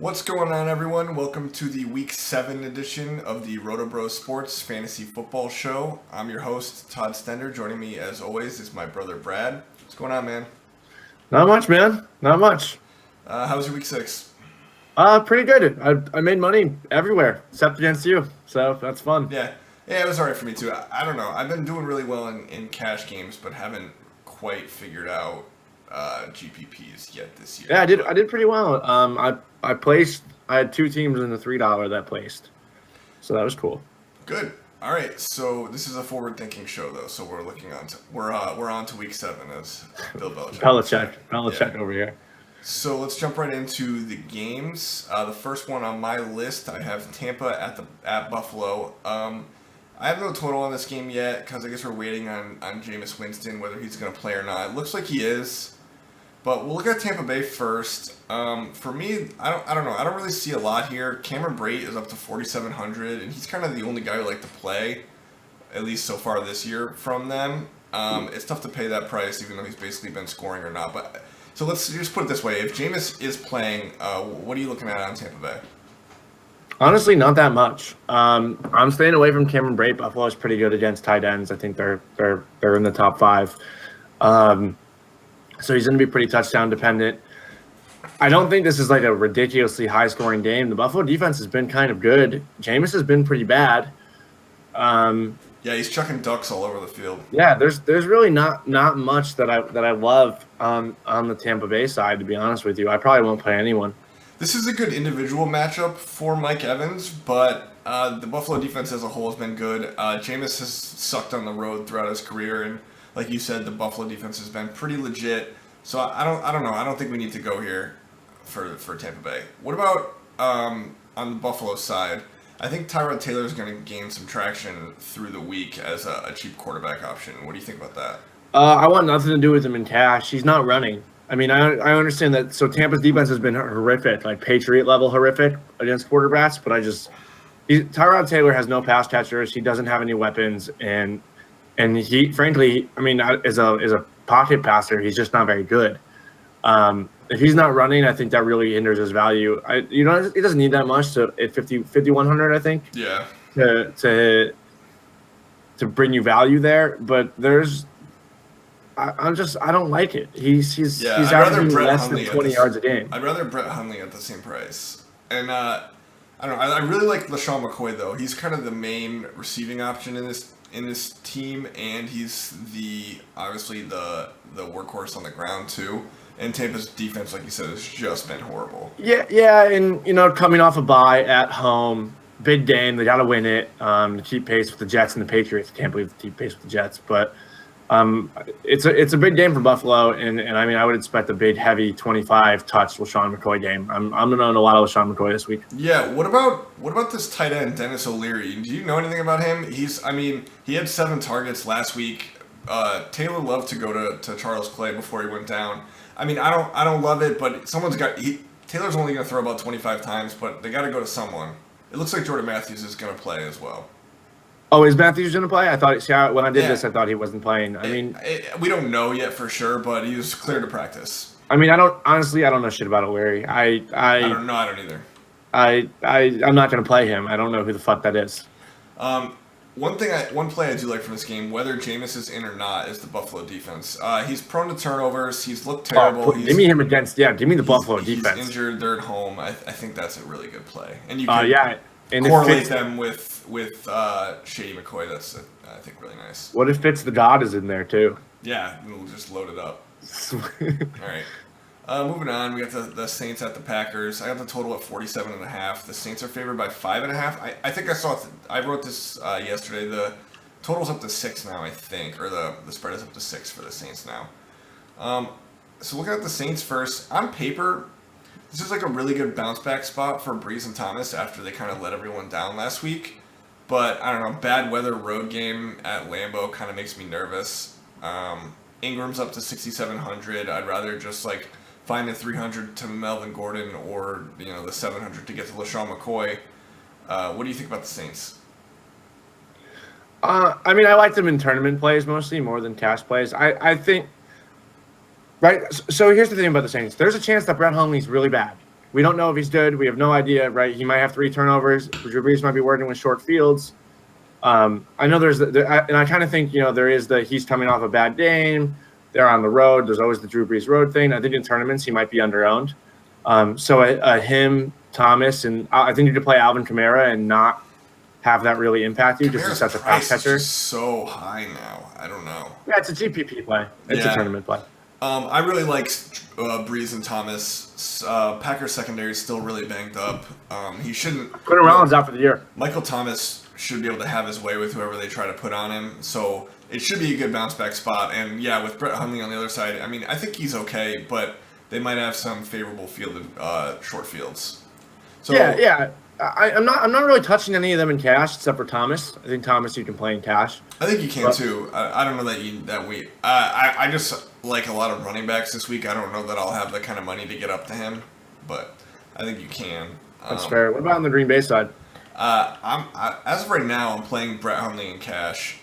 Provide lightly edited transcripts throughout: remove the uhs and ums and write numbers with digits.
What's going on, everyone? Welcome to the Week 7 edition of the Roto Sports Fantasy Football Show. I'm your host, Todd Stender. Joining me, as always, is my brother, Brad. What's going on, man? Not much, man. Not much. How was your Week 6? Pretty good. I made money everywhere except against you, so that's fun. Yeah, it was all right for me, too. I don't know. I've been doing really well in cash games, but haven't quite figured out GPPs yet this year. Yeah, I did pretty well. I placed. I had two teams in the $3 that placed, so that was cool. Good. All right. So this is a forward-thinking show, though. So we're looking on to we're on to Week 7 as Bill Belichick. Belichick over here. So let's jump right into the games. The first one on my list, I have Tampa at Buffalo. I have no total on this game yet because I guess we're waiting on Jameis Winston, whether he's going to play or not. It looks like he is. But we'll look at Tampa Bay first. For me, I don't know. I don't really see a lot here. Cameron Brate is up to 4,700, and he's kind of the only guy who like to play, at least so far this year, from them. It's tough to pay that price, even though he's basically been scoring or not. But so let's just put it this way: if Jameis is playing, what are you looking at on Tampa Bay? Honestly, not that much. I'm staying away from Cameron Brate. Buffalo is pretty good against tight ends. I think they're in the top 5. So he's going to be pretty touchdown dependent. I don't think this is like a ridiculously high-scoring game. The Buffalo defense has been kind of good. Jameis has been pretty bad. Yeah, he's chucking ducks all over the field. Yeah, there's really not much that I love on the Tampa Bay side, to be honest with you. I probably won't play anyone. This is a good individual matchup for Mike Evans, but the Buffalo defense as a whole has been good. Jameis has sucked on the road throughout his career, and like you said, the Buffalo defense has been pretty legit. So I don't know. I don't think we need to go here for Tampa Bay. What about on the Buffalo side? I think Tyrod Taylor is going to gain some traction through the week as a cheap quarterback option. What do you think about that? I want nothing to do with him in cash. He's not running. I mean, I understand that. So Tampa's defense has been horrific, like Patriot level horrific against quarterbacks. But Tyrod Taylor has no pass catchers. He doesn't have any weapons, and he, frankly, I mean, as a pocket passer, he's just not very good. If he's not running, I think that really hinders his value. He doesn't need that much at 5,100, I think. Yeah. To bring you value there, but I don't like it. He's averaging less than 20 yards a game. I'd rather Brett Hundley at the same price. And I don't know. I really like LaShawn McCoy though. He's kind of the main receiving option in this team, and he's obviously the workhorse on the ground too. And Tampa's defense, like you said, has just been horrible. Yeah, and coming off a bye at home, big game, they got to win it to keep pace with the Jets and the Patriots. I can't believe they keep pace with the Jets, but it's a big game for Buffalo, and I mean I would expect a big, heavy 25 touch LaShawn McCoy game. I'm gonna own a lot of LaShawn McCoy this week. Yeah, what about this tight end Dennis O'Leary? Do you know anything about him? He had 7 targets last week. Taylor loved to go to Charles Clay before he went down. I mean, I don't love it, but Taylor's only gonna throw about 25 times, but they got to go to someone. It looks like Jordan Matthews is gonna play as well. Oh, is Matthews going to play? I thought. When I did this, I thought he wasn't playing. We don't know yet for sure, but he was cleared to practice. I mean, I don't know shit about O'Leary. I don't either. I'm not going to play him. I don't know who the fuck that is. One play I do like from this game, whether Jameis is in or not, is the Buffalo defense. He's prone to turnovers. He's looked terrible. Give me him against. Yeah, give me the Buffalo defense. He's injured. They're at home. I think that's a really good play. And you can and correlate them with Shady McCoy. That's I think really nice. What if Fitz the God is in there too? Yeah, we'll just load it up. All right. Moving on, we got the Saints at the Packers. I got the total at 47.5. The Saints are favored by 5.5. I think I wrote this yesterday. The total's up to 6 now, I think, or the spread is up to 6 for the Saints now. So looking at the Saints first, on paper, this is like a really good bounce back spot for Breeze and Thomas after they kind of let everyone down last week. But I don't know, bad weather road game at Lambeau kind of makes me nervous. Ingram's up to 6,700. I'd rather just find the 300 to Melvin Gordon or the 700 to get to LaShawn McCoy. What do you think about the Saints? I mean, I like them in tournament plays mostly more than cash plays. I think. Right. So here's the thing about the Saints. There's a chance that Brett Hundley's really bad. We don't know if he's good. We have no idea, right? He might have 3 turnovers. Drew Brees might be working with short fields. I know and I kind of think, there is he's coming off a bad game. They're on the road. There's always the Drew Brees road thing. I think in tournaments he might be underowned. So him, Thomas, and I think you could play Alvin Kamara and not have that really impact you because he's such a pass catcher. Is so high now. I don't know. Yeah, it's a GPP play. It's a tournament play. I really like Breeze and Thomas. Packers secondary is still really banged up. He shouldn't. Quentin Rollins out for the year. Michael Thomas should be able to have his way with whoever they try to put on him. So it should be a good bounce back spot. And yeah, with Brett Hundley on the other side, I mean, I think he's okay, but they might have some favorable short fields. So yeah. I'm not really touching any of them in cash except for Thomas. I think Thomas you can play in cash. I think you can too. I don't know that we. I just like a lot of running backs this week. I don't know that I'll have the kind of money to get up to him, but I think you can. That's fair. What about on the Green Bay side? As of right now, I'm playing Brett Hundley in cash,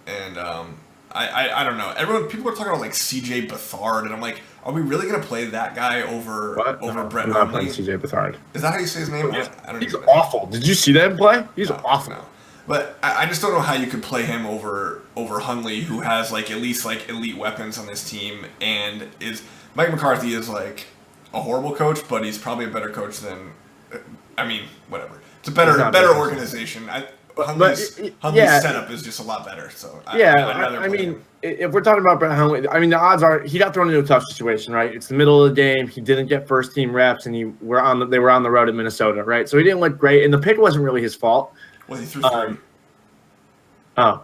and I don't know. People are talking about like C.J. Beathard, and I'm like, are we really gonna play that guy over Brett Hundley? I'm not playing C.J. Beathard. Is that how you say his name? He's awful. Did you see that play? He's awful. No. But I just don't know how you could play him over Hundley, who has like at least like elite weapons on this team, and Mike McCarthy is like a horrible coach, but he's probably a better coach than. I mean, whatever. It's a better organization. Hundley's setup is just a lot better. So I mean, if we're talking about Brett Hundley, I mean the odds are he got thrown into a tough situation, right? It's the middle of the game. He didn't get first team reps, and they were on the road at Minnesota, right? So he didn't look great, and the pick wasn't really his fault. Well, he threw 3. I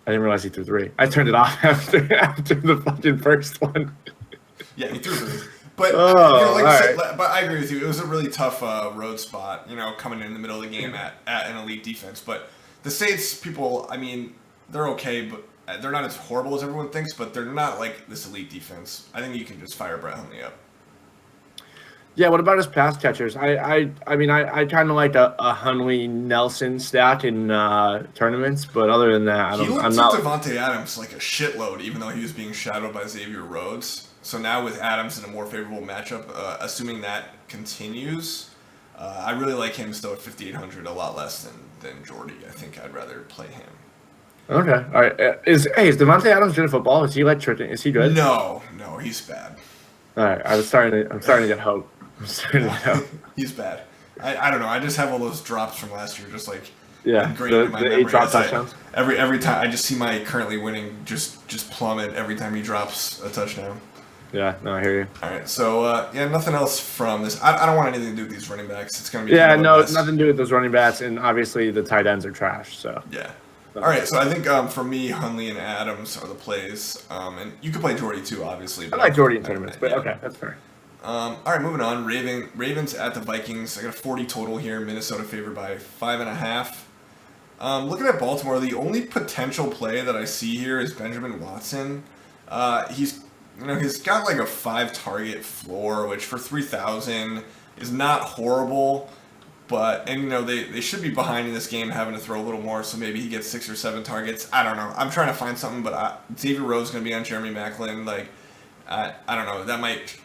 didn't realize he threw 3. I turned it off after the fucking first one. Yeah, he threw 3. But but I agree with you. It was a really tough road spot, coming in the middle of the game at an elite defense. But the Saints people, I mean, they're okay, but they're not as horrible as everyone thinks. But they're not like this elite defense. I think you can just fire Brett Hundley up. Yeah, what about his pass catchers? I mean, I kind of like a Hundley Nelson stack in tournaments, but other than that, I'm not. Devontae Adams like a shitload, even though he was being shadowed by Xavier Rhodes. So now with Adams in a more favorable matchup, assuming that continues, I really like him still at 5,800, a lot less than Jordy. I think I'd rather play him. Okay, all right. Is Devontae Adams good at football? Is he like tricking? Is he good? No, he's bad. All right, I'm starting to get hope. He's bad. I don't know. I just have all those drops from last year, just like ingrained in my memory. 8 drop touchdowns. Every time I just see my currently winning just plummet every time he drops a touchdown. Yeah, no, I hear you. All right, so nothing else from this. I don't want anything to do with these running backs. It's gonna be nothing to do with those running backs, and obviously the tight ends are trash. So yeah. All right, so I think for me, Hundley and Adams are the plays, and you can play Jordy too, obviously. I like Jordy in tournaments, but okay, that's fair. All right, moving on. Ravens at the Vikings. I got a 40 total here. Minnesota favored by 5.5. Looking at Baltimore, the only potential play that I see here is Benjamin Watson. He's got like a 5 target floor, which for 3,000 is not horrible. But they should be behind in this game, having to throw a little more. So maybe he gets 6 or 7 targets. I don't know. I'm trying to find something, but Xavier Rhodes is going to be on Jeremy Maclin. Like I don't know. That might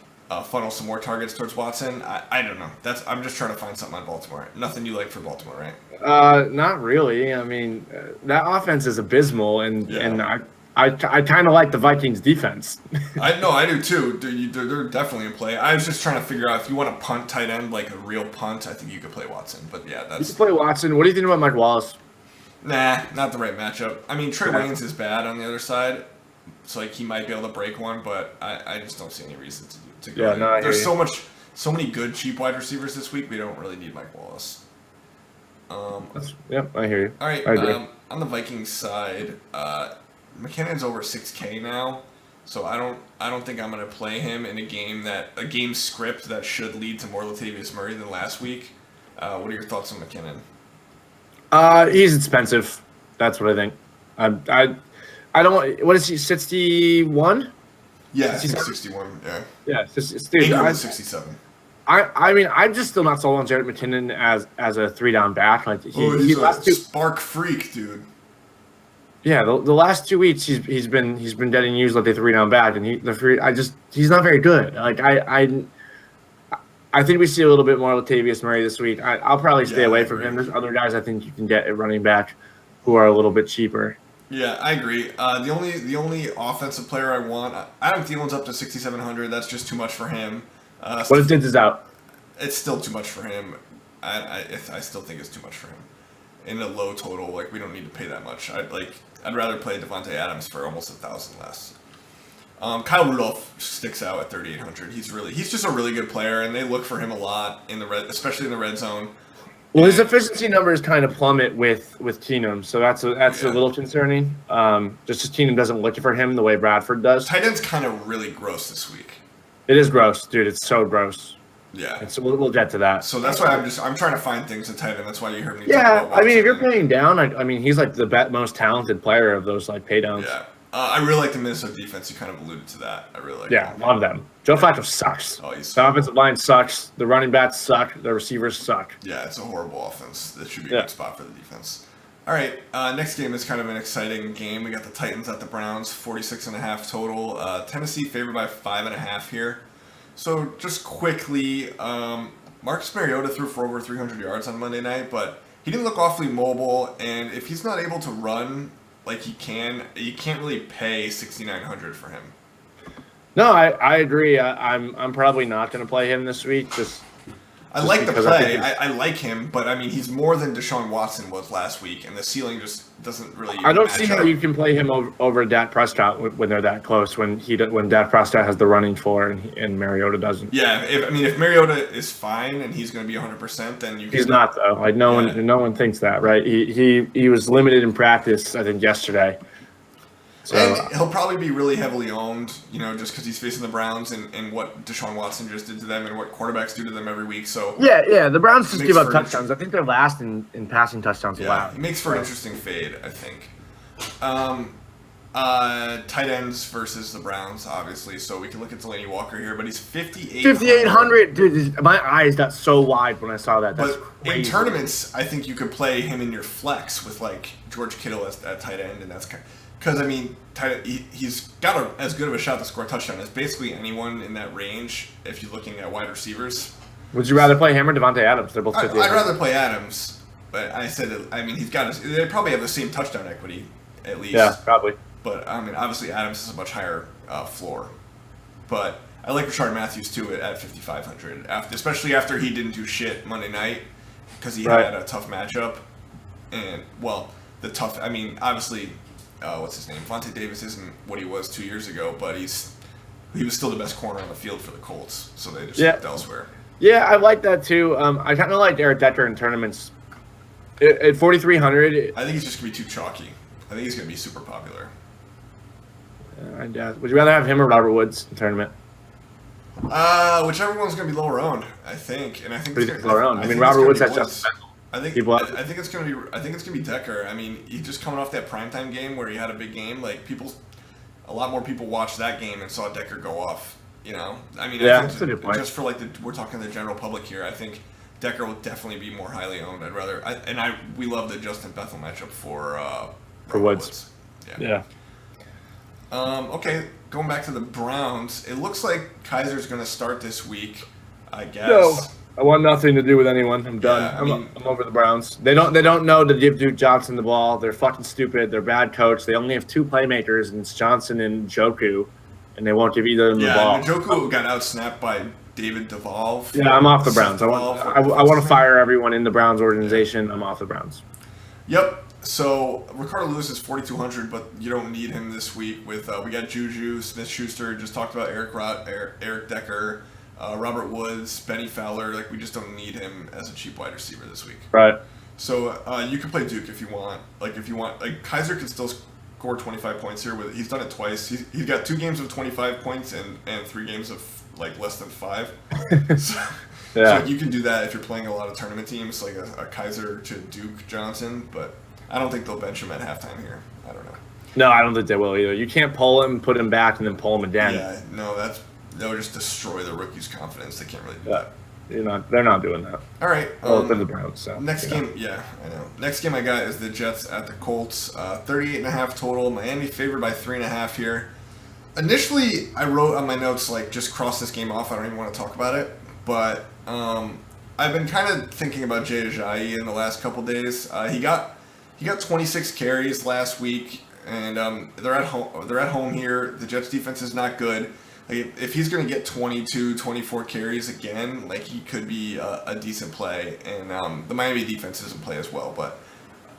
funnel some more targets towards Watson. I don't know. I'm just trying to find something on Baltimore. Nothing you like for Baltimore, right? Not really. I mean, that offense is abysmal, and I kind of like the Vikings defense. I do too. They're definitely in play. I was just trying to figure out if you want a punt tight end, like a real punt. I think you could play Watson. But yeah, you can play Watson. What do you think about Mike Wallace? Nah, not the right matchup. I mean, Trey Waynes is bad on the other side, so like he might be able to break one, but I just don't see any reason to go. Yeah, there's so many good cheap wide receivers this week. We don't really need Mike Wallace. I hear you. All right, on the Vikings side, McKinnon's over 6K now, so I don't think I'm going to play him in a game script that should lead to more Latavius Murray than last week. What are your thoughts on McKinnon? He's expensive. That's what I think. I don't want. What is he? 61? Yeah, 61. Yeah. Yeah, dude. 67. I mean, I'm just still not sold on Jared McKinnon as a 3-down back. Like he's a spark freak, dude. Yeah, the last 2 weeks he's been getting used like a 3-down back, and he's not very good. Like I think we see a little bit more Latavius Murray this week. I'll probably stay away from him. Agree. There's other guys I think you can get at running back who are a little bit cheaper. Yeah, I agree. The only offensive player I want, Adam Thielen's up to 6,700. That's just too much for him. What if Diggs is out? It's still too much for him. I still think it's too much for him. In a low total, like we don't need to pay that much. I'd rather play Devontae Adams for almost 1,000 less. Kyle Rudolph sticks out at 3,800. He's just a really good player, and they look for him a lot especially in the red zone. Well, his efficiency numbers kind of plummet with Keenum, so that's a little concerning. Just as Keenum doesn't look for him the way Bradford does. Tight end's kind of really gross this week. It is gross, dude. It's so gross. Yeah. And so we'll get to that. So that's why I'm trying to find things at tight end. That's why you heard me. Yeah, talk about I mean, if you're paying down, I mean, he's like the most talented player of those like pay downs. Yeah. I really like the Minnesota defense. You kind of alluded to that. I really like. Yeah, love them. Joe Flacco sucks. Oh, the offensive line sucks. The running backs suck. The receivers suck. Yeah, it's a horrible offense. That should be a good spot for the defense. All right, next game is kind of an exciting game. We got the Titans at the Browns, 46.5 total. Tennessee favored by 5.5 here. So just quickly, Marcus Mariota threw for over 300 yards on Monday night, but he didn't look awfully mobile. And if he's not able to run like he can, you can't really pay 6,900 for him. No, I agree. I'm probably not going to play him this week. I like the play. I like him, but I mean, he's more than Deshaun Watson was last week, and the ceiling just doesn't really. I don't see how you can play him over Dak Prescott when they're that close. When Dak Prescott has the running floor and Mariota doesn't. Yeah, if Mariota is fine and he's going to be 100%, then you. He's not though. Like no one thinks that, right? He was limited in practice, I think, yesterday. So, and he'll probably be really heavily owned, just because he's facing the Browns and what Deshaun Watson just did to them and what quarterbacks do to them every week. So yeah, the Browns just give up touchdowns. I think they're last in passing touchdowns allowed. It makes for an interesting fade, I think. Tight ends versus the Browns, obviously. So we can look at Delaney Walker here, but he's 5,800. Dude, my eyes got so wide when I saw that. That's crazy. In tournaments, I think you could play him in your flex with like George Kittle at tight end, and that's kind of. Because, I mean, he's got as good of a shot to score a touchdown as basically anyone in that range if you're looking at wide receivers. Would you rather play him or Devontae Adams? They're both 50. I'd rather play Adams, but they probably have the same touchdown equity, at least. Yeah, probably. But, I mean, obviously Adams has a much higher floor. But I like Rashard Matthews, too, at 5,500, especially after he didn't do shit Monday night because he had a tough matchup. And, obviously... what's his name? Vontae Davis isn't what he was 2 years ago, but he was still the best corner on the field for the Colts, so they just looked elsewhere. Yeah, I like that too. I kind of like Eric Decker in tournaments. At 4,300, I think he's just gonna be too chalky. I think he's gonna be super popular. Would you rather have him or Robert Woods in tournament? Whichever one's gonna be lower owned, I think, and I think it's lower owned. I mean, Robert Woods has just. I think it's gonna be Decker. I mean, he's just coming off that primetime game where he had a big game. Like a lot more people watched that game and saw Decker go off. I mean, that's a good point. Just for we're talking the general public here. I think Decker will definitely be more highly owned. We love the Justin Bethel matchup for Woods. Yeah. Okay, going back to the Browns, it looks like Kaiser's gonna start this week. I guess. No. I want nothing to do with anyone. I'm done. Yeah, I'm over the Browns. They don't know to give Duke Johnson the ball. They're fucking stupid. They're bad coach. They only have two playmakers, and it's Johnson and Njoku, and they won't give either of them the ball. Yeah, Njoku got outsnapped by David Devolve. Yeah, I'm off the Browns. I want to fire everyone in the Browns organization. I'm off the Browns. Yep. So Ricardo Lewis is 4,200, but you don't need him this week. With we got Juju Smith-Schuster. Just talked about Eric Decker. Robert Woods, Benny Fowler, we just don't need him as a cheap wide receiver this week. Right. So you can play Duke if you want. Kaiser can still score 25 points here. He's done it twice. He's got 2 games of 25 points and 3 games of less than 5. So you can do that if you're playing a lot of tournament teams, like a Kaiser to Duke Johnson. But I don't think they'll bench him at halftime here. I don't know. No, I don't think they will either. You can't pull him, put him back, and then pull him again. Yeah, no, they'll just destroy the rookie's confidence. They can't really do that. They're not doing that. All right. They're the Browns. So next game, I know. Next game I got is the Jets at the Colts. 38.5 total. Miami favored by 3.5 here. Initially, I wrote on my notes just cross this game off. I don't even want to talk about it. but I've been kind of thinking about Jay Ajayi in the last couple days. He got 26 carries last week, and they're at home. They're at home here. The Jets defense is not good. Like, if he's going to get 22, 24 carries again, like, he could be a decent play. And the Miami defense doesn't play as well, but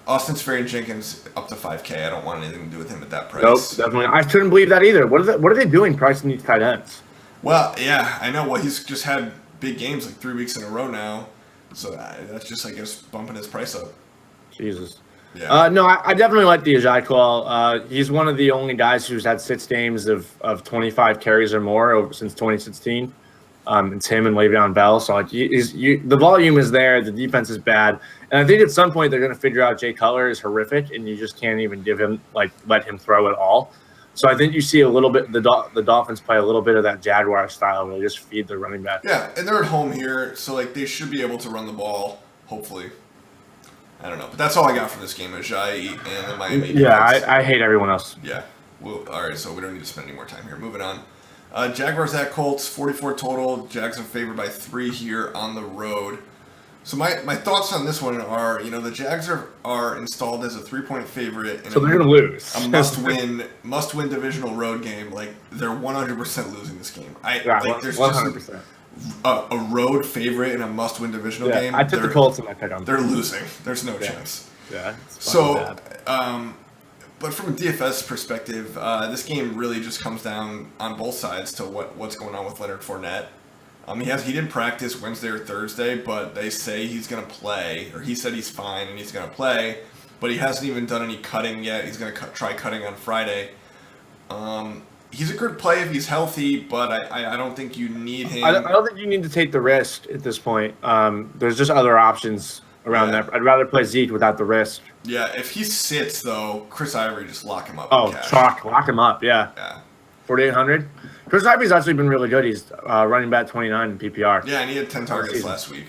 Austin Seferian-Jenkins up to 5K. I don't want anything to do with him at that price. Nope, definitely. I couldn't believe that either. What are they doing pricing these tight ends? Well, yeah, I know. Well, he's just had big games like 3 weeks in a row now, so that's just, I guess, bumping his price up. Jesus. Yeah. No, I definitely like the Ajayi call. He's one of the only guys who's had 6 games of 25 carries or more since 2016. It's him and Le'Veon Bell. So like, the volume is there. The defense is bad, and I think at some point they're going to figure out Jay Cutler is horrific, and you just can't even let him throw at all. So I think you see a little bit the Dolphins play a little bit of that Jaguar style where they just feed their running back. Yeah, and they're at home here, so like they should be able to run the ball. Hopefully. I don't know, but that's all I got from this game. Ajayi and the Miami defense. Yeah, I hate everyone else. Yeah. Well, all right, so we don't need to spend any more time here. Moving on. Jaguars at Colts, 44 total. Jags are favored by 3 here on the road. So my thoughts on this one are, the Jags are installed as a 3-point favorite in so they're going to lose. A must-win divisional road game. Like, they're 100% losing this game. There's 100%. Just a road favorite in a must-win divisional game. I took the Colts and I picked them. They're losing. There's no chance. Yeah. So, but from a DFS perspective, this game really just comes down on both sides to what's going on with Leonard Fournette. He didn't practice Wednesday or Thursday, but they say he's going to play, or he said he's fine and he's going to play, but he hasn't even done any cutting yet. He's going to try cutting on Friday. He's a good play if he's healthy, but I don't think you need him. I don't think you need to take the risk at this point. There's just other options around that. I'd rather play Zeke without the risk. Yeah, if he sits, though, Chris Ivory, just lock him up. Oh, chalk. Lock him up, yeah. 4,800. Chris Ivory's actually been really good. He's running back 29 in PPR. Yeah, and he had 10 targets last week.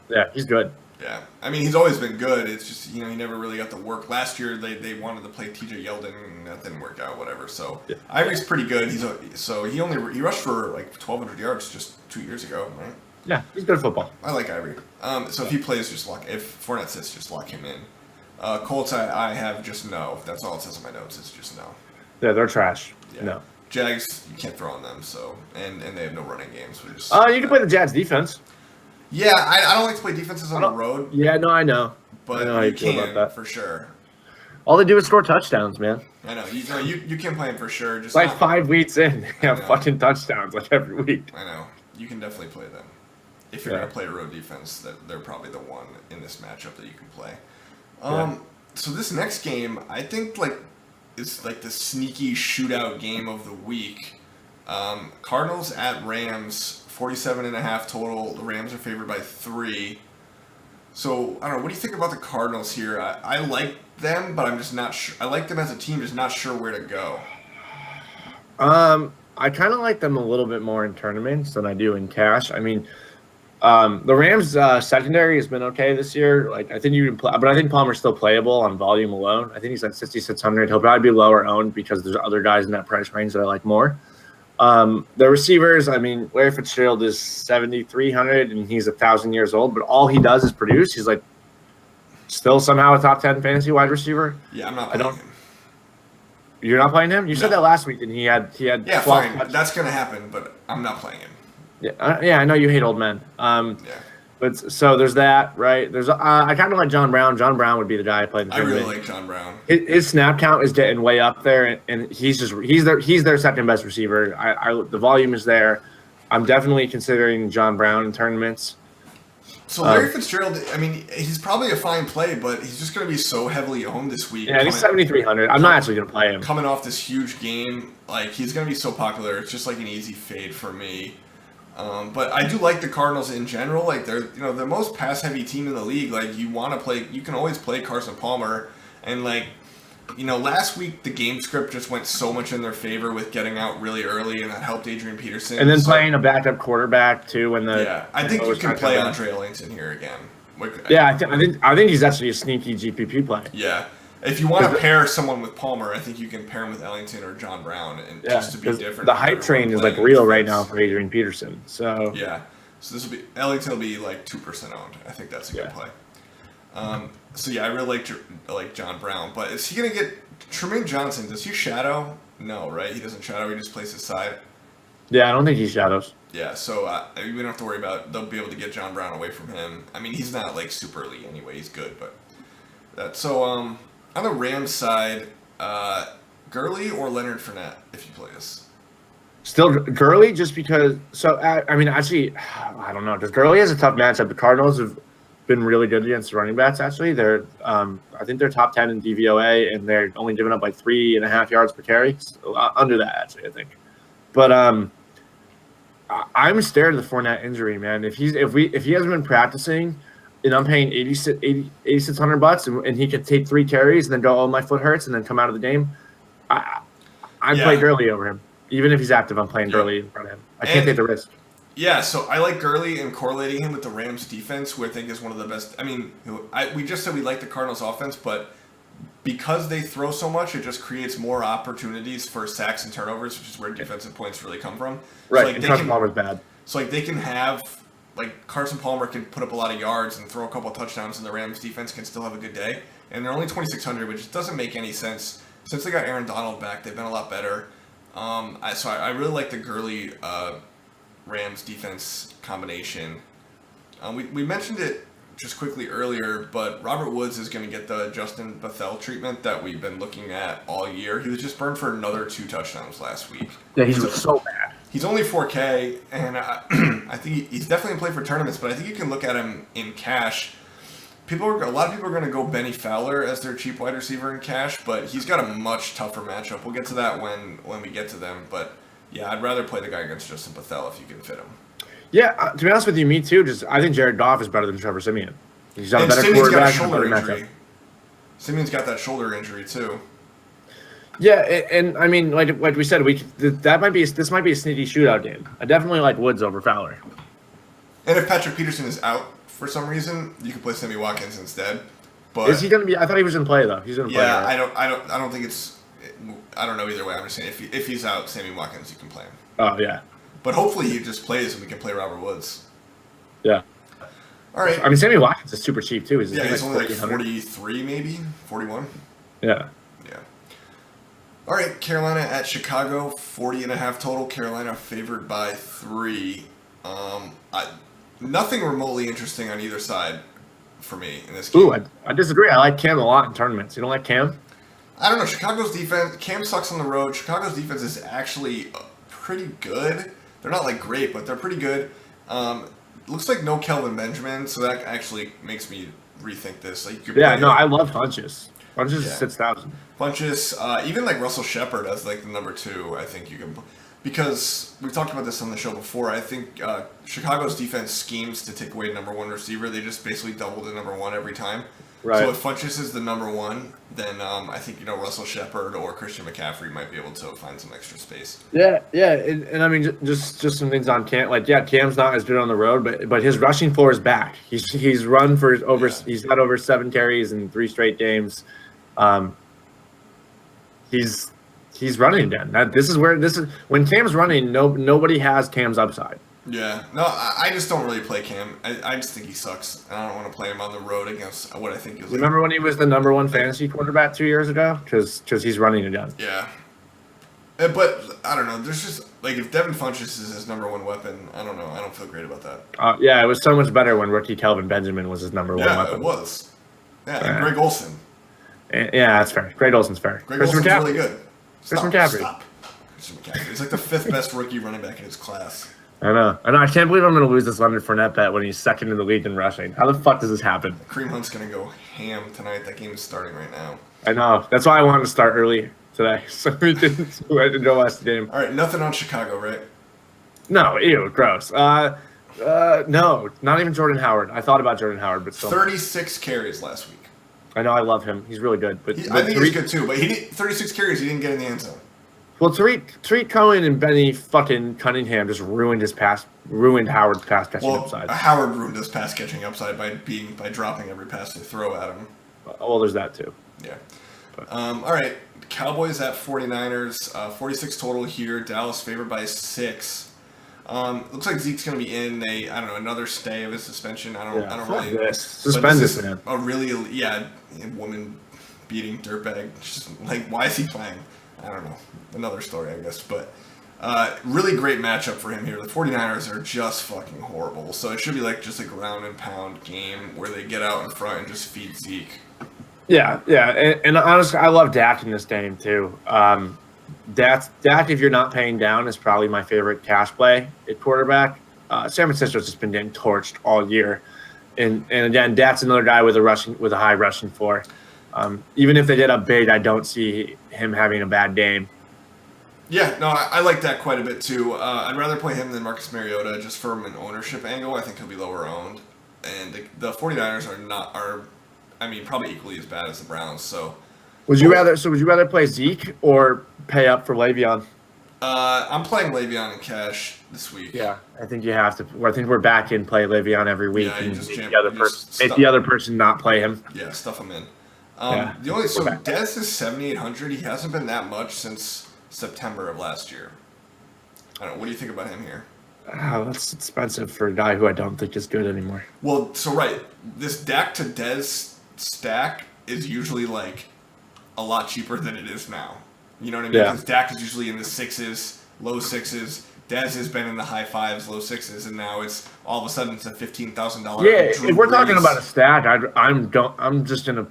Yeah, he's good. Yeah. He's always been good. It's just, he never really got the work. Last year, they wanted to play TJ Yeldon, and that didn't work out, whatever. So, Ivory's pretty good. He rushed for, 1,200 yards just 2 years ago, right? Yeah, he's good at football. I like Ivory. So if he plays, if Fournette sits, just lock him in. Colts, I have just no. That's all it says in my notes. It's just no. Yeah, they're trash. Yeah. No. Jags, you can't throw on them, so and they have no running games. You can play the Jags defense. Yeah, I don't like to play defenses on the road. Yeah, no, I know. But I know you can, for sure. All they do is score touchdowns, man. I know. You can play them for sure. Just 5 weeks in, they have fucking touchdowns every week. I know. You can definitely play them. If you're going to play a road defense, they're probably the one in this matchup that you can play. So this next game, I think, is the sneaky shootout game of the week. Cardinals at Rams, 47.5 total. The Rams are favored by 3. So, I don't know. What do you think about the Cardinals here? I like them, but I'm just not sure. I like them as a team, just not sure where to go. I kind of like them a little bit more in tournaments than I do in cash. The Rams secondary has been okay this year. I think you can play, but I think Palmer's still playable on volume alone. I think he's at 6,600. He'll probably be lower owned because there's other guys in that price range that I like more. The receivers, Larry Fitzgerald is 7,300 and he's 1,000 years old, but all he does is produce. He's still somehow a top 10 fantasy wide receiver. Yeah, I'm not playing him. You're not playing him? You said that last week, and he had. Yeah, fine. That's gonna happen, but I'm not playing him. Yeah, I know you hate old men. But so there's that, right? There's I kind of like John Brown. John Brown would be the guy I played in the tournament. I really like John Brown. His snap count is getting way up there, and he's their second best receiver. The volume is there. I'm definitely considering John Brown in tournaments. So Larry Fitzgerald, he's probably a fine play, but he's just going to be so heavily owned this week. Yeah, he's 7,300. I'm not actually going to play him. Coming off this huge game, he's going to be so popular. It's just an easy fade for me. But I do like the Cardinals in general. They're the most pass-heavy team in the league. You can always play Carson Palmer, and last week the game script just went so much in their favor with getting out really early, and that helped Adrian Peterson. And then playing a backup quarterback too. I think you can play Andre Ellington here again. I think he's actually a sneaky GPP play. Yeah. If you want to pair someone with Palmer, I think you can pair him with Ellington or John Brown, and just to be different. The hype train is real right now for Adrian Peterson. So So this will be Ellington will be like 2% owned. I think that's a good play. So yeah, I really like John Brown, but is he gonna get Tremaine Johnson? Does he shadow? No, right? He doesn't shadow. He just plays his side. Yeah, I don't think he shadows. Yeah, so we don't have to worry about. They'll be able to get John Brown away from him. I mean, he's not like super elite anyway. He's good, but that. So on the Rams side, Gurley or Leonard Fournette if you play this. Still Gurley, just because. So I mean, actually, I don't know. Because Gurley has a tough matchup. The Cardinals have been really good against running backs. Actually, they're I think they're top 10 in DVOA, and they're only giving up like 3.5 yards per carry. So, under that, actually, I think. But I'm scared of the Fournette injury, man. If he hasn't been practicing, and I'm paying $8,600 and he could take 3 carries and then go, oh, my foot hurts, and then come out of the game, I play Gurley over him. Even if he's active, I'm playing Gurley in front of him. I can't take the risk. Yeah, so I like Gurley and correlating him with the Rams defense, who I think is one of the best. I mean, we just said we like the Cardinals offense, but because they throw so much, it just creates more opportunities for sacks and turnovers, which is where defensive points really come from. Right, so, like, and Carson Palmer's bad. So like they can have, like Carson Palmer can put up a lot of yards and throw a couple of touchdowns, and the Rams defense can still have a good day. And they're only 2,600, which doesn't make any sense. Since they got Aaron Donald back, they've been a lot better. I really like the Gurley Rams defense combination. We mentioned it just quickly earlier, but Robert Woods is going to get the Justin Bethel treatment that we've been looking at all year. He was just burned for another 2 touchdowns last week. Yeah, he's so bad. He's only 4K, and I think he's definitely in play for tournaments, but I think you can look at him in cash. A lot of people are going to go Benny Fowler as their cheap wide receiver in cash, but he's got a much tougher matchup. We'll get to that when we get to them, but yeah, I'd rather play the guy against Justin Bethel if you can fit him. Yeah, to be honest with you, me too. I think Jared Goff is better than Trevor Siemian. He's got a better Simeon's got a quarterback. shoulder injury. Simeon's got that shoulder injury too. Yeah, and I mean, like we said, this might be a sneaky shootout game. I definitely like Woods over Fowler. And if Patrick Peterson is out for some reason, you can play Sammy Watkins instead. But is he going to be? I thought he was in play though. He's in play. Yeah, right? I don't think it's. I don't know either way. I'm just saying if he's out, Sammy Watkins, you can play him. Oh yeah. But hopefully he just plays and we can play Robert Woods. Yeah. All right. I mean, Sammy Watkins is super cheap too. He's only like 43, maybe 41. Yeah. Yeah. All right, Carolina at Chicago, 40.5 total. Carolina favored by 3. Nothing remotely interesting on either side for me in this game. Ooh, I disagree. I like Cam a lot in tournaments. You don't like Cam? I don't know. Chicago's defense. Cam sucks on the road. Chicago's defense is actually pretty good. They're not like great, but they're pretty good. Looks like no Kelvin Benjamin, so that actually makes me rethink this. Like, I love Funches. Funches is 6,000. Funches, even like Russell Shepard as like the number 2, I think you can, because we've talked about this on the show before. I think Chicago's defense schemes to take away number 1 receiver. They just basically double the number 1 every time. Right. So if Funches is the number 1, then I think Russell Shepard or Christian McCaffrey might be able to find some extra space. Yeah, and I mean just some things on Cam. Like Cam's not as good on the road, but his rushing floor is back. He's run for over. Yeah. He's had over 7 carries in 3 straight games. He's running again. This is when Cam's running. Nobody has Cam's upside. Yeah, no, I just don't really play Cam. I just think he sucks, and I don't want to play him on the road against what I think is. Remember when he was the number 1 fantasy quarterback 2 years ago? Because he's running again. Yeah, but I don't know. There's just like if Devin Funchess is his number 1 weapon, I don't know. I don't feel great about that. Yeah, it was so much better when rookie Kelvin Benjamin was his number 1 weapon. Yeah, it was. Yeah, and Greg Olsen. Yeah, that's fair. Greg Olsen's fair. Greg Olsen's really good. Christian McCaffrey. Stop. Christian McCaffrey. He's like the 5th best rookie running back in his class. I know. I can't believe I'm going to lose this Leonard Fournette bet when he's second in the league in rushing. How the fuck does this happen? Kareem Hunt's going to go ham tonight. That game is starting right now. I know. That's why I wanted to start early today. So I didn't go last the game. All right, nothing on Chicago, right? No, ew, gross. No, not even Jordan Howard. I thought about Jordan Howard, but still. 36 carries last week. I know. I love him. He's really good. But I think he's good too. But 36 carries. He didn't get in the end zone. Well, Tariq Cohen and Benny fucking Cunningham just ruined Howard's pass catching upside. Howard ruined his pass catching upside by dropping every pass they throw at him. Well, there's that too. Yeah. All right, Cowboys at 49ers, 46 total here. Dallas favored by 6. Looks like Zeke's going to be in another stay of his suspension. I don't really. This. Suspend this man. A really, woman beating dirtbag. Just like, why is he playing? I don't know. Another story, I guess. But really great matchup for him here. The 49ers are just fucking horrible. So it should be like just a ground and pound game where they get out in front and just feed Zeke. Yeah. And honestly, I love Dak in this game too. Dak, if you're not paying down, is probably my favorite cash play at quarterback. San Francisco's just been getting torched all year. And again, Dak's another guy with a high rushing floor. Even if they get up big, I don't see him having a bad game. Yeah, no, I like that quite a bit too. I'd rather play him than Marcus Mariota just from an ownership angle. I think he'll be lower owned. And the 49ers are probably equally as bad as the Browns. So would you rather play Zeke or pay up for Le'Veon? I'm playing Le'Veon in cash this week. Yeah, I think you have to. I think we're back in play Le'Veon every week, and make the other person not play him. Yeah, stuff him in. Dez is 7,800. He hasn't been that much since September of last year. I don't know. What do you think about him here? Oh, that's expensive for a guy who I don't think is good anymore. Well, this Dak to Dez stack is usually like a lot cheaper than it is now. You know what I mean? Because Dak is usually in the sixes, low sixes. Dez has been in the high fives, low sixes, and now it's all of a sudden it's a $15,000. Yeah, if we're talking about a stack, I'm just gonna.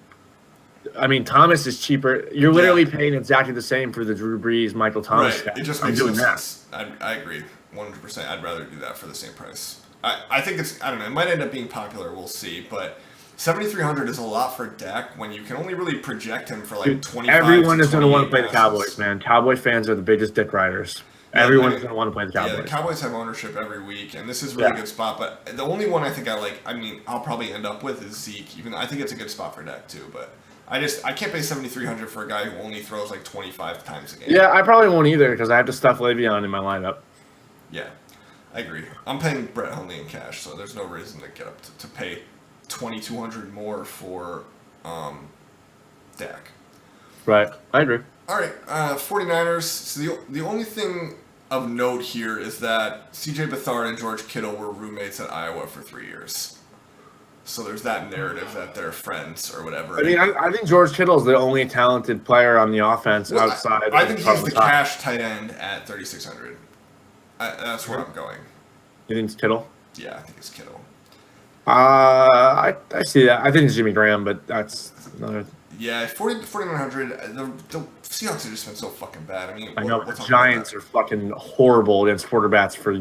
I mean, Thomas is cheaper. You're literally paying exactly the same for the Drew Brees, Michael Thomas stack. It just makes sense. I agree, 100%. I'd rather do that for the same price. I think I don't know. It might end up being popular. We'll see, but 7,300 is a lot for Dak when you can only really project him for like 25. Everyone is going to want to play the Cowboys, man. Cowboy fans are the biggest dick riders. Everyone's going to want to play the Cowboys. Yeah, the Cowboys have ownership every week, and this is a really good spot. But the only one I think I'll probably end up with is Zeke. Even I think it's a good spot for Dak too, but I can't pay 7,300 for a guy who only throws like 25 times a game. Yeah, I probably won't either because I have to stuff Le'Veon in my lineup. Yeah, I agree. I'm paying Brett Hundley in cash, so there's no reason to get up to pay 2,200 more for Dak. Right, I agree. All right, 49ers. So the only thing of note here is that C.J. Beathard and George Kittle were roommates at Iowa for 3 years. So there's that narrative that they're friends or whatever. I mean, I think George Kittle is the only talented player on the offense outside. I think he's the cash tight end at 3,600. That's where I'm going. You think it's Kittle? Yeah, I think it's Kittle. I see that. I think it's Jimmy Graham, but that's another. Yeah, 4,900. The Seahawks have just been so fucking bad. I mean, I know the Giants are fucking horrible against quarterbacks for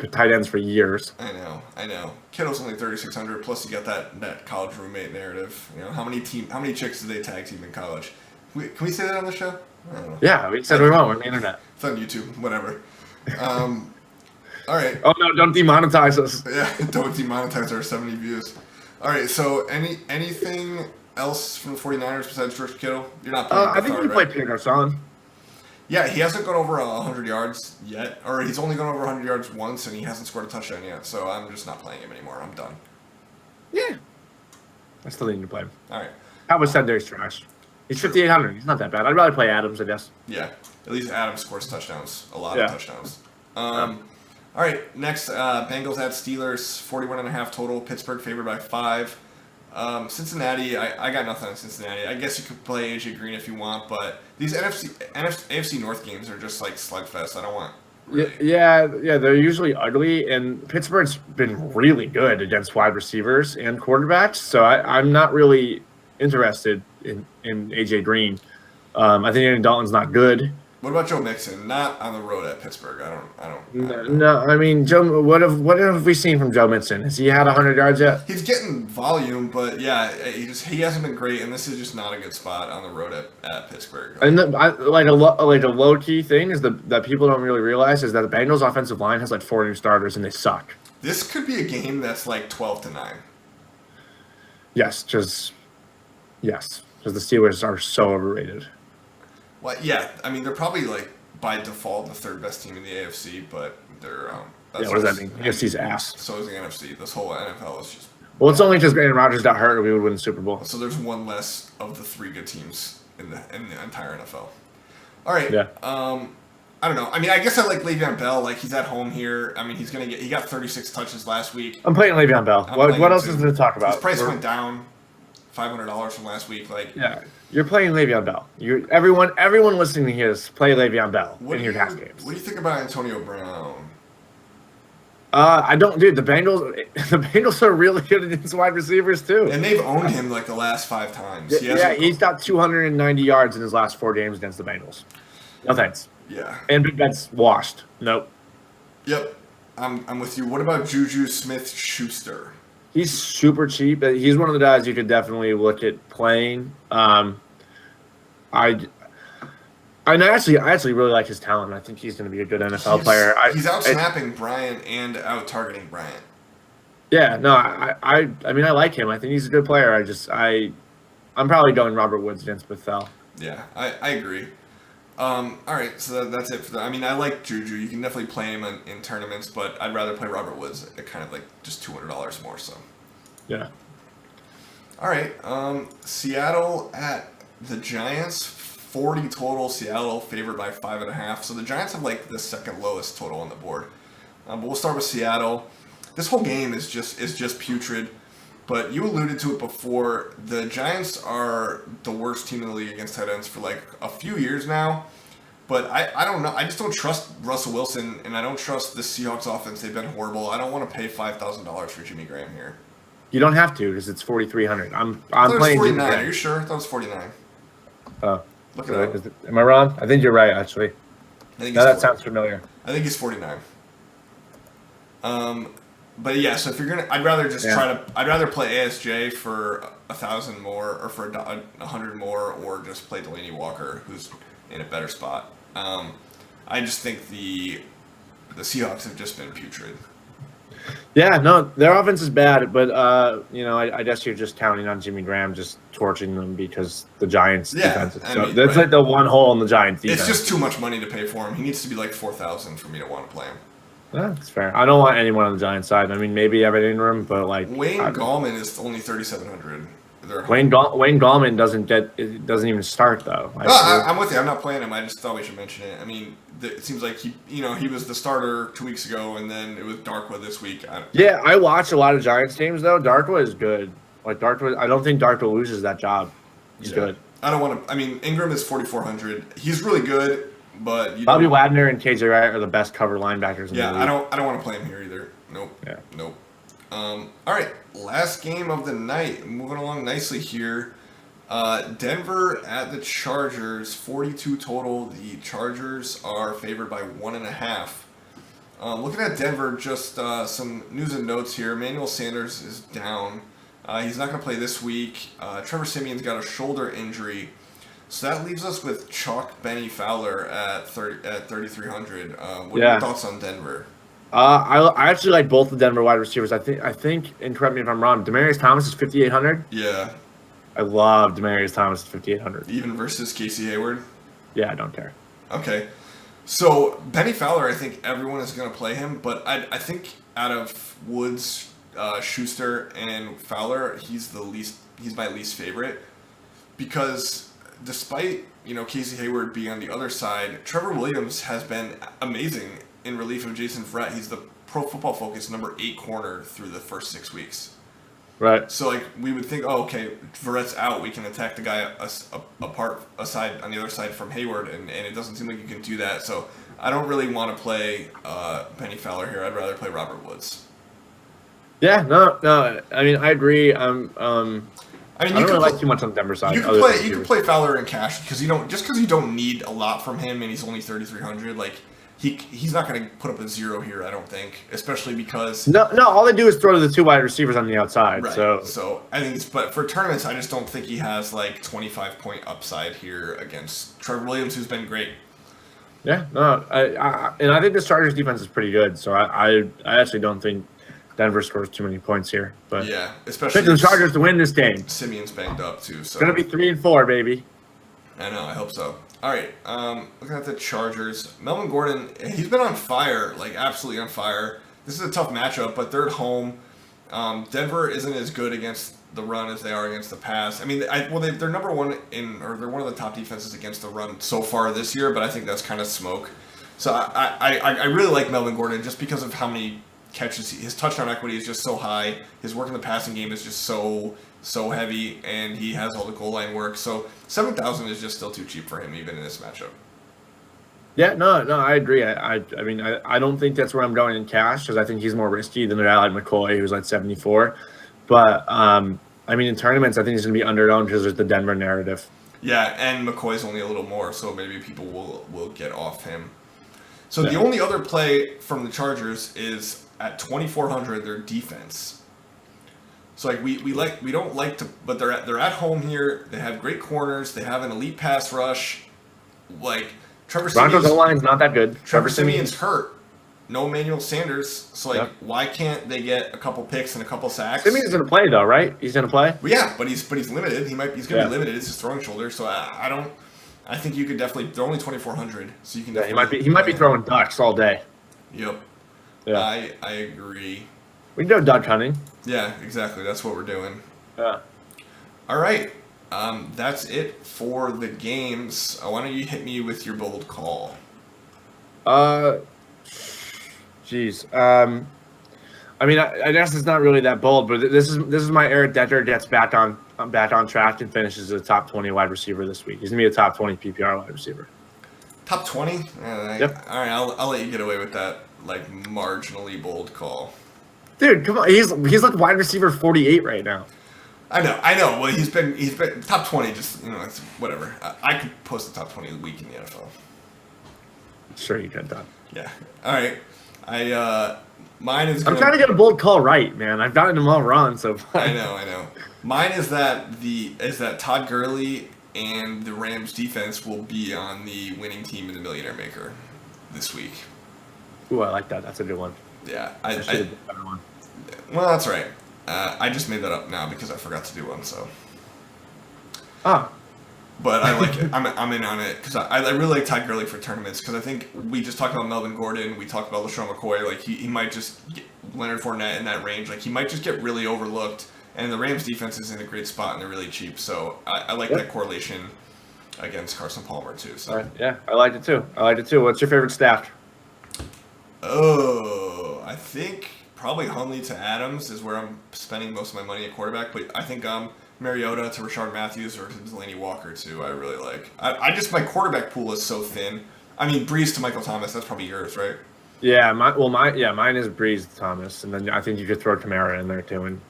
tight ends for years. I know. Kittle's only 3,600. Plus, you got that college roommate narrative. You know, how many chicks did they tag team in college? Can we say that on the show? I don't know. Yeah, we said we won't. We're on the internet. It's on YouTube. Whatever. All right. Oh no! Don't demonetize us. Yeah, don't demonetize our 70 views. All right. So anything else from the 49ers besides George Kittle? You're not playing. I think we played Pierre Garçon. Yeah, he hasn't gone over 100 yards yet, or he's only gone over 100 yards once, and he hasn't scored a touchdown yet. So I'm just not playing him anymore. I'm done. Yeah. I still need to play him. All right. Cowboys said there's trash. He's 5,800. He's not that bad. I'd rather play Adams, I guess. Yeah. At least Adams scores touchdowns. A lot of touchdowns. All right. Next, Bengals at Steelers. 41.5 total. Pittsburgh favored by 5. Cincinnati, I got nothing on Cincinnati. I guess you could play AJ Green if you want, but these AFC North games are just like slugfest. I don't want. Really. Yeah, they're usually ugly, and Pittsburgh's been really good against wide receivers and quarterbacks. So I'm not really interested in AJ Green. I think Andy Dalton's not good. What about Joe Mixon? Not on the road at Pittsburgh. I don't. No, I mean, Joe. What have we seen from Joe Mixon? Has he had 100 yards yet? He's getting volume, but yeah, he hasn't been great, and this is just not a good spot on the road at Pittsburgh. And like a low key thing is that people don't really realize is that the Bengals offensive line has like 4 new starters and they suck. This could be a game that's like 12-9. Yes, because the Steelers are so overrated. Well, yeah, I mean, they're probably, like, by default, the third best team in the AFC, but they're, what does that mean? AFC's ass. So is the NFC. This whole NFL is just... Well, it's only because Aaron Rodgers got hurt or we would win the Super Bowl. So there's one less of the 3 good teams in the entire NFL. All right. Yeah. I don't know. I mean, I guess I like Le'Veon Bell. Like, he's at home here. I mean, he got 36 touches last week. I'm playing Le'Veon Bell. What else is there to talk about? His price went down $500 from last week. Like, yeah, you're playing Le'Veon Bell. Everyone listening to this, play Le'Veon Bell in your task games. What do you think about Antonio Brown? I don't, dude. The Bengals are really good against wide receivers too, and they've owned him like the last 5 times. He's got 290 yards in his last 4 games against the Bengals. No thanks. Yeah. And Big Ben's washed. Nope. Yep. I'm with you. What about Juju Smith-Schuster? He's super cheap. He's one of the guys you could definitely look at playing. I actually really like his talent. I think he's going to be a good NFL player. He's out snapping Bryant and out targeting Bryant. Yeah, no, I mean I like him. I think he's a good player. I'm probably going Robert Woods against Bethel. Yeah, I agree. All right, so that's it for that. I mean, I like Juju. You can definitely play him in tournaments, but I'd rather play Robert Woods at kind of like just $200 more. So. Yeah. All right, Seattle at the Giants. 40 total. Seattle favored by 5.5. So the Giants have like the second lowest total on the board. But we'll start with Seattle. This whole game is just putrid. But you alluded to it before. The Giants are the worst team in the league against tight ends for like a few years now. But I don't know. I just don't trust Russell Wilson, and I don't trust the Seahawks offense. They've been horrible. I don't want to pay $5,000 for Jimmy Graham here. You don't have to because it's 4,300. I'm playing 49. Are you sure? I thought it was 49. Oh. Look it up. Am I wrong? I think you're right, actually. That sounds familiar. I think he's 49. But yeah, so if you're gonna, I'd rather play ASJ for 1,000 more, or for 100 more, or just play Delaney Walker, who's in a better spot. I just think the Seahawks have just been putrid. Yeah, no, their offense is bad, but I guess you're just counting on Jimmy Graham just torching them because the Giants defense. So that's like the one hole in the Giants defense. It's just too much money to pay for him. He needs to be like 4,000 for me to want to play him. Yeah, that's fair. I don't want anyone on the Giants side. I mean, maybe Evan Ingram, but like Wayne Gallman is only 3,700. Wayne Gallman doesn't even start though. I'm with you. I'm not playing him. I just thought we should mention it. I mean, it seems like he was the starter 2 weeks ago, and then it was Darkwa this week. I watch a lot of Giants games though. Darkwa is good. Like Darkwa, I don't think Darkwa loses that job. He's good. I don't want to. I mean, Ingram is 4,400. He's really good, but Bobby Wagner and KJ Wright are the best cover linebackers in the league. I don't want to play him here either. Nope. Yeah. Nope. All right, last game of the night. Moving along nicely here. Denver at the Chargers, 42 total. The Chargers are favored by 1.5. Looking at Denver, just some news and notes here. Emmanuel Sanders is down. He's not going to play this week. Trevor Siemian's got a shoulder injury. So that leaves us with Chalk Benny Fowler at 3,300. What are your thoughts on Denver? I actually like both the Denver wide receivers. I think, and correct me if I'm wrong, Demaryius Thomas is 5,800. Yeah. I love Demaryius Thomas at 5,800. Even versus Casey Hayward? Yeah, I don't care. Okay. So, Benny Fowler, I think everyone is going to play him, but I think out of Woods, Schuster, and Fowler, he's my least favorite. Because despite, Casey Hayward being on the other side, Trevor Williams has been amazing in relief of Jason Verrett. He's the Pro Football Focus number 8 corner through the first 6 weeks. Right. So, we would think, Verrett's out. We can attack the guy aside on the other side from Hayward, and it doesn't seem like you can do that. So, I don't really want to play Benny Fowler here. I'd rather play Robert Woods. Yeah, no. I mean, I agree. I don't really like too much on the Denver side. You can play Fowler in cash because you don't need a lot from him, and he's only 3,300. Like, he's not going to put up a 0 here, I don't think, especially because no. All they do is throw to the 2 wide receivers on the outside. Right. So I think but for tournaments, I just don't think he has like 25-point upside here against Trevor Williams, who's been great. Yeah, no, I think the Chargers defense is pretty good. So I actually don't think Denver scores too many points here. But yeah, especially the Chargers to win this game. Simeon's banged up too, so it's gonna be 3-4, baby. I know. I hope so. All right, looking at the Chargers, Melvin Gordon, he's been on fire, like absolutely on fire. This is a tough matchup, but they're at home. Denver isn't as good against the run as they are against the pass. I mean, they're number one they're one of the top defenses against the run so far this year, but I think that's kind of smoke. So I really like Melvin Gordon just because of how many catches. His touchdown equity is just so high. His work in the passing game is just so heavy, and he has all the goal line work. So 7,000 is just still too cheap for him, even in this matchup. Yeah, no, I agree. I mean, I don't think that's where I'm going in cash because I think he's more risky than a guy like McCoy, who's like 74. But I mean, in tournaments, I think he's going to be underowned because there's the Denver narrative. Yeah, and McCoy's only a little more, so maybe people will get off him. So the only other play from the Chargers is at 2,400 their defense. So like we don't like to, but they're at home here. They have great corners. They have an elite pass rush. Like Trevor Broncos' Siemian's line's not that good. Trevor Siemian's hurt. No Emmanuel Sanders. So like, why can't they get a couple picks and a couple sacks? Siemian's gonna play though, right? He's gonna play. Well, yeah, but he's limited. He's gonna be limited. It's his throwing shoulder. So I don't. I think you could definitely. They're only 2,400, so you can. Yeah, he might be throwing ducks all day. Yep. Yeah. I agree. We can do duck hunting. Yeah, exactly. That's what we're doing. Yeah. All right. That's it for the games. Why don't you hit me with your bold call? Jeez. I mean, I guess it's not really that bold, but this is my Eric Decker gets back on track and finishes as a top 20 wide receiver this week. He's gonna be a top 20 PPR wide receiver. Top 20? Yep. All right, I'll let you get away with that like marginally bold call. Dude, come on. He's like wide receiver 48 right now. I know. Well, he's been top 20. Just it's whatever. I could post the top 20 of the week in the NFL. Sure, you could, Todd. Yeah. All right. Mine is. I'm trying to get a bold call right, man. I've gotten them all wrong so far. I know. Mine is that Todd Gurley and the Rams defense will be on the winning team in the Millionaire Maker this week. Ooh, I like that. That's a good one. Yeah, I should have done a better one. Well, that's right. I just made that up now because I forgot to do one. So. Ah. But I like it. I'm in on it because I really like Todd Gurley for tournaments because I think we just talked about Melvin Gordon. We talked about LaShawn McCoy. Like he might just get Leonard Fournette in that range. Like he might just get really overlooked. And the Rams defense is in a great spot and they're really cheap. So I like that correlation against Carson Palmer too. So. All right. Yeah, I liked it too. What's your favorite staff? Oh, I think probably Hundley to Adams is where I'm spending most of my money at quarterback. But I think Mariota to Rashard Matthews or to Delaney Walker too. I really like. I just my quarterback pool is so thin. I mean, Breeze to Michael Thomas. That's probably yours, right? Yeah, mine is Breeze Thomas, and then I think you could throw Kamara in there too. And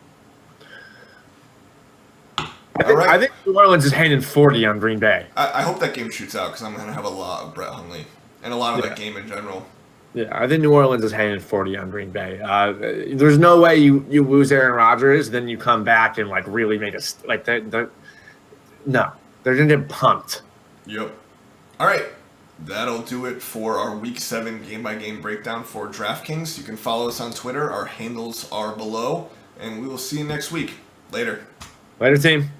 I think New Orleans is hanging 40 on Green Bay. I hope that game shoots out because I'm going to have a lot of Brett Hundley and a lot of that game in general. Yeah, I think New Orleans is hanging 40 on Green Bay. There's no way you lose Aaron Rodgers, then you come back and like really make no, they're going to get pumped. Yep. All right. That'll do it for our Week 7 game-by-game breakdown for DraftKings. You can follow us on Twitter. Our handles are below. And we will see you next week. Later. Later, team.